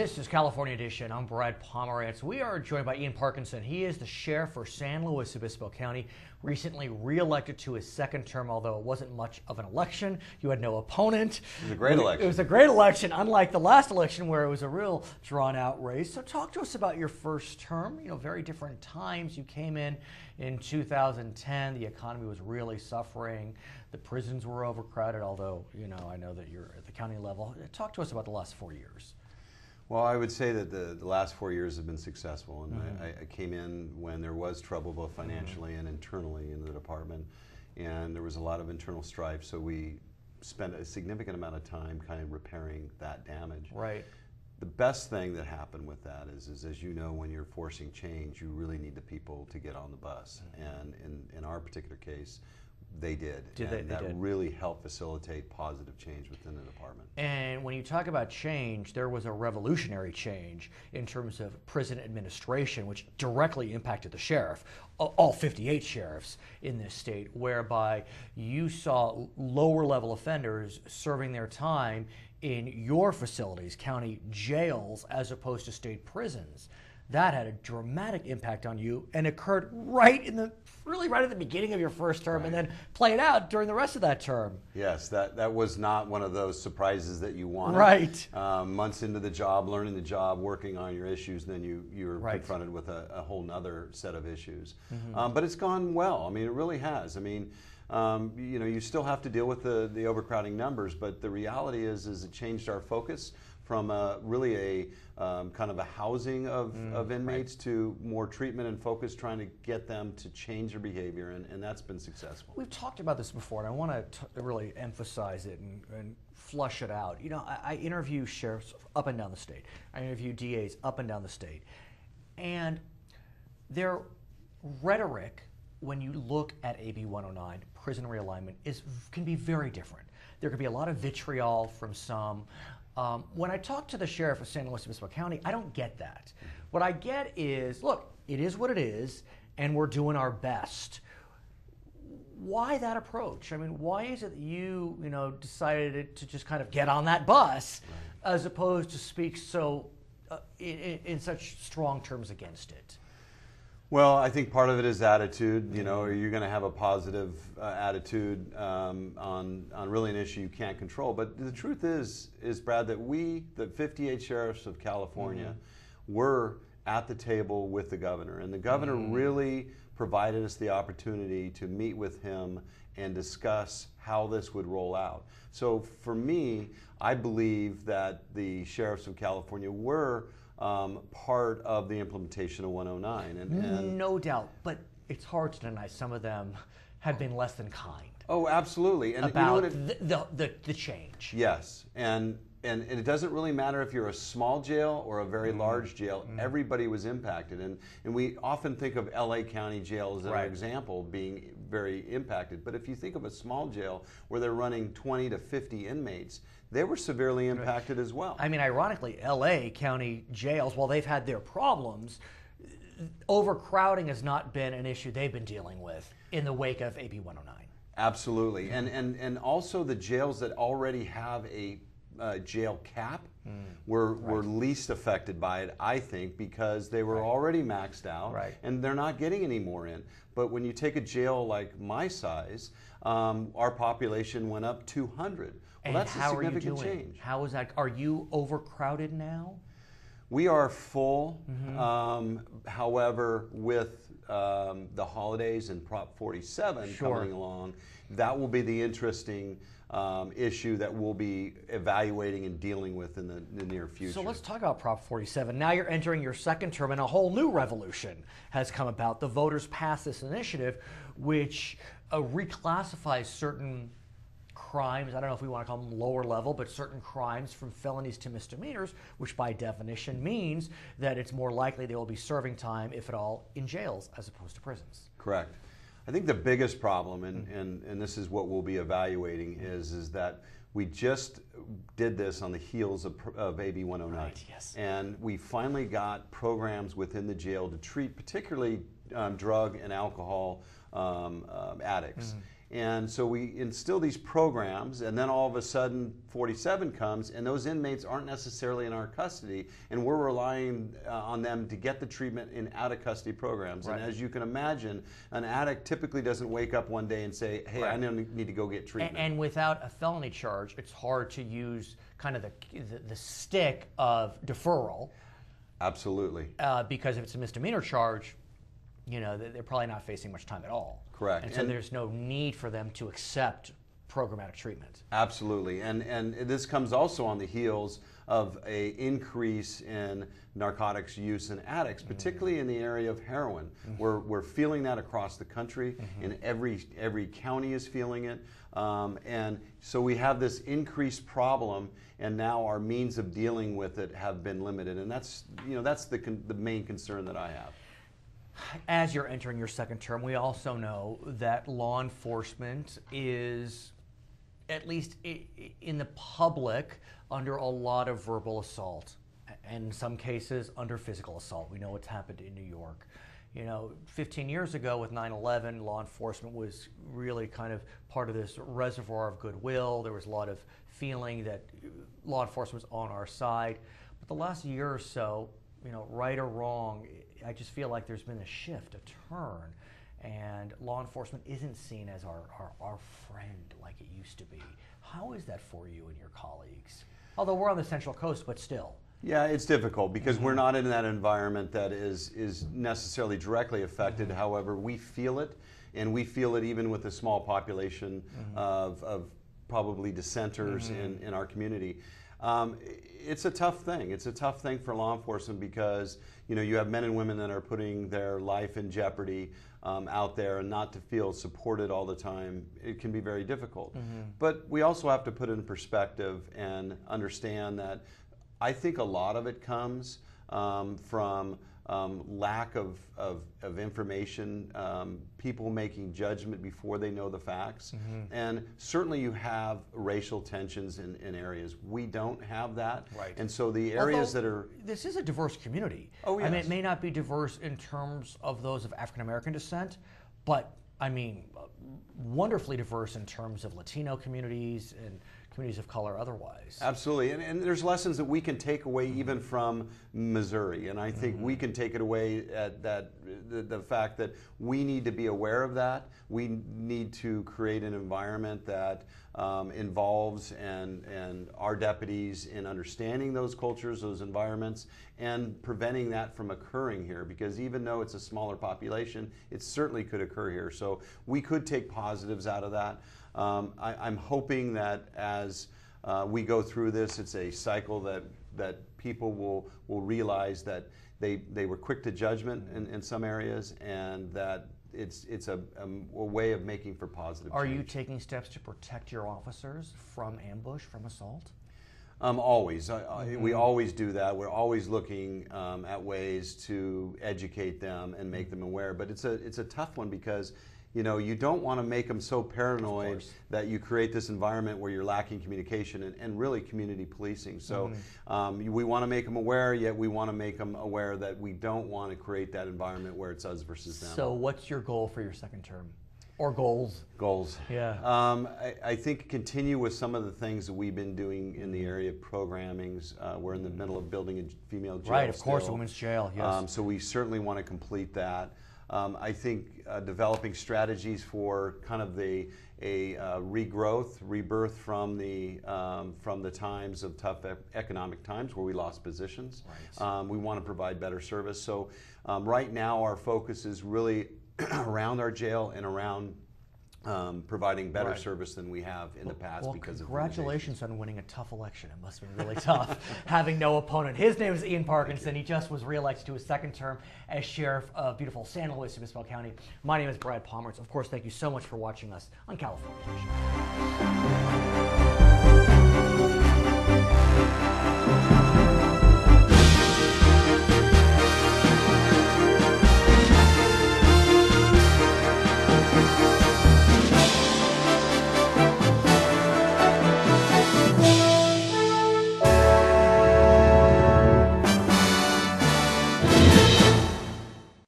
This is California Edition. I'm Brad Pomerance. We are joined by Ian Parkinson. He is the sheriff for San Luis Obispo County, recently re-elected to his second term, although it wasn't much of an election. You had no opponent. It was a great election. It was a great election, unlike the last election where it was a real drawn-out race. So talk to us about your first term. You know, very different times. You came in 2010. The economy was really suffering. The prisons were overcrowded, although, you know, I know that you're at the county level. Talk to us about the last 4 years. Well, I would say that the last 4 years have been successful, and I came in when there was trouble both financially and internally in the department, and there was a lot of internal strife, so we spent a significant amount of time kind of repairing that damage. Right. The best thing that happened with that is as you know, when you're forcing change, you really need the people to get on the bus, and in our particular case, they did. That really helped facilitate positive change within the department. And when you talk about change, there was a revolutionary change in terms of prison administration, which directly impacted the sheriff, all 58 sheriffs in this state, whereby you saw lower level offenders serving their time in your facilities, county jails, as opposed to state prisons. That had a dramatic impact on you and occurred right at the beginning of your first term, and then played out during the rest of that term. Yes, that was not one of those surprises that you wanted. Right. Months into the job, learning the job, working on your issues, then you're confronted with a whole nother set of issues. But it's gone well. I mean, it really has. I mean, you know, you still have to deal with the overcrowding numbers, but the reality is it changed our focus from really a kind of a housing of inmates to more treatment and focus, trying to get them to change their behavior, and that's been successful. We've talked about this before, and I want to really emphasize it and flush it out. You know, I interview sheriffs up and down the state. I interview DAs up and down the state. And their rhetoric, when you look at AB 109, prison realignment, can be very different. There could be a lot of vitriol from some. When I talk to the sheriff of San Luis Obispo County, I don't get that. What I get is, look, it is what it is, and we're doing our best. Why that approach? I mean, why is it that you decided to just kind of get on that bus, as opposed to speak so in such strong terms against it? Well, I think part of it is attitude. You know, you're going to have a positive attitude on really an issue you can't control. But the truth is Brad, that we, the 58 sheriffs of California, were at the table with the governor, and the governor really provided us the opportunity to meet with him and discuss how this would roll out. So for me, I believe that the sheriffs of California were part of the implementation of 109. And no doubt, but it's hard to deny some of them have been less than kind. Oh, absolutely. And about the change. Yes, and it doesn't really matter if you're a small jail or a very large jail. Everybody was impacted, and we often think of LA County Jail as an example being very impacted. But if you think of a small jail where they're running 20 to 50 inmates, they were severely impacted as well. I mean, ironically, LA County jails, while they've had their problems, overcrowding has not been an issue they've been dealing with in the wake of AB 109. Absolutely, and also the jails that already have a jail cap were least affected by it, I think, because they were already maxed out, and they're not getting any more in. But when you take a jail like my size, our population went up 200. Well, that's a significant change. How is that? Are you overcrowded now? We are full. However, with the holidays and Prop 47 coming along, that will be the interesting issue that we'll be evaluating and dealing with in the near future. So let's talk about Prop 47. Now you're entering your second term, and a whole new revolution has come about. The voters passed this initiative, which reclassifies certain crimes, I don't know if we want to call them lower level, but certain crimes from felonies to misdemeanors, which by definition means that it's more likely they will be serving time, if at all, in jails as opposed to prisons. Correct. I think the biggest problem, and this is what we'll be evaluating, is that we just did this on the heels of AB 109. Right, yes. And we finally got programs within the jail to treat particularly drug and alcohol addicts. And so we instill these programs, and then all of a sudden 47 comes, and those inmates aren't necessarily in our custody, and we're relying on them to get the treatment in out-of-custody programs. Right. And as you can imagine, an addict typically doesn't wake up one day and say, hey, Right. I need to go get treatment. And without a felony charge, it's hard to use kind of the stick of deferral. Absolutely. Because if it's a misdemeanor charge, you know, they're probably not facing much time at all. Correct. And so there's no need for them to accept programmatic treatment. Absolutely. And this comes also on the heels of an increase in narcotics use in addicts, particularly in the area of heroin. We're feeling that across the country, and every county is feeling it. And so we have this increased problem, and now our means of dealing with it have been limited. And that's the main concern that I have. As you're entering your second term, we also know that law enforcement is, at least in the public, under a lot of verbal assault, and in some cases under physical assault. We know what's happened in New York. You know, 15 years ago with 9/11, law enforcement was really kind of part of this reservoir of goodwill. There was a lot of feeling that law enforcement was on our side. But the last year or so, you know, right or wrong, I just feel like there's been a shift, a turn, and law enforcement isn't seen as our friend like it used to be. How is that for you and your colleagues? Although we're on the Central Coast, but still. Yeah, it's difficult because we're not in that environment that is necessarily directly affected. However, we feel it, and we feel it even with a small population of probably dissenters in our community. It's a tough thing. It's a tough thing for law enforcement because, you know, you have men and women that are putting their life in jeopardy out there, and not to feel supported all the time, it can be very difficult. But we also have to put it in perspective and understand that I think a lot of it comes from lack of information, people making judgment before they know the facts. And certainly you have racial tensions in areas. We don't have that. Right. And so the areas Although, that are... This is a diverse community. Oh, yes. I mean, it may not be diverse in terms of those of African American descent, but I mean, wonderfully diverse in terms of Latino communities and communities of color otherwise. Absolutely, and there's lessons that we can take away even from Missouri, and I think we can take it away at the fact that we need to be aware of that. We need to create an environment that involves and our deputies in understanding those cultures, those environments, and preventing that from occurring here, because even though it's a smaller population, it certainly could occur here. So we could take positives out of that. I'm hoping that as we go through this, it's a cycle that people will realize that they were quick to judgment in some areas, and that it's a way of making for positive change. Are you taking steps to protect your officers from ambush, from assault? Always. We always do that. We're always looking at ways to educate them and make them aware. But it's a tough one because, you know, you don't want to make them so paranoid that you create this environment where you're lacking communication and really community policing. So we want to make them aware, yet we want to make them aware that we don't want to create that environment where it's us versus them. So what's your goal for your second term? Or goals? Goals. Yeah. I think continue with some of the things that we've been doing in the area of programmings. We're in the middle of building a female jail. Right, of course, a still. women's jail, yes. So we certainly want to complete that. I think developing strategies for kind of a rebirth from the times of tough economic times where we lost positions. Right. We want to provide better service. So right now our focus is really around our jail and around providing better service than we have in the past because of congratulations on winning a tough election. It must have been really tough having no opponent. His name is Ian Parkinson. He just was reelected to his second term as sheriff of beautiful San Luis Obispo County. My name is Brad Pomerance. Of course, thank you so much for watching us on California.